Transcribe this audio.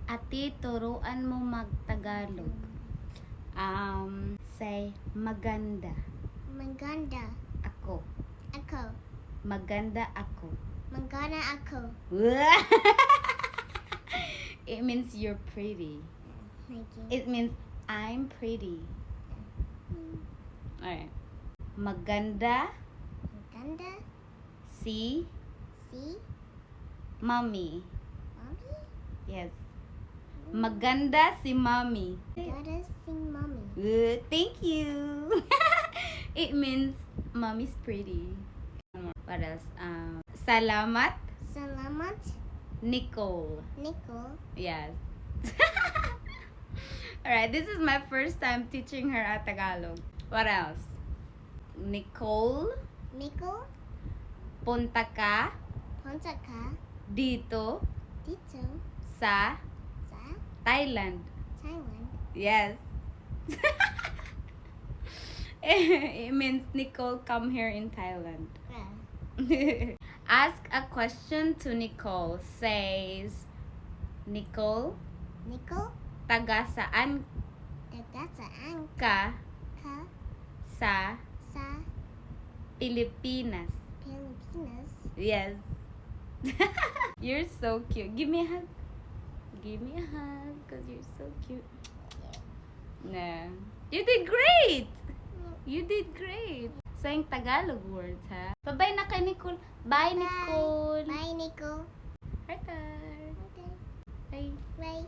Ati, turuan mo mag-Tagalog. Say, maganda. Maganda. Ako. Ako. Maganda ako. Maganda ako. It means you're pretty. Thank you. It means I'm pretty. Alright. Maganda Maganda. si Si. mommy. Mommy. Yes. Maganda si mommy. Maganda si mommy. Thank you. It means mommy's pretty. What else? Salamat, Salamat. Nicole. Nicole. Yes. Alright, this is my first time teaching her at Tagalog. What else? Nicole, Nicole. punta ka Punta ka dito dito sa sa Thailand. Thailand. Yes. It means Nicole come here in Thailand. Ask a question to Nicole. Says, Nicole, Nicole. taga saan Taga saan ka ka sa sa Pilipinas? Pilipinas? Yes. You're so cute. Give me a hug. Give me a hug because you're so cute. Nah. You did great. You did great. Saying Tagalog words, ha? Bye-bye na kay Nicole. Bye, Nicole. Bye, Nicole. Heart, heart. Okay. Bye. Bye.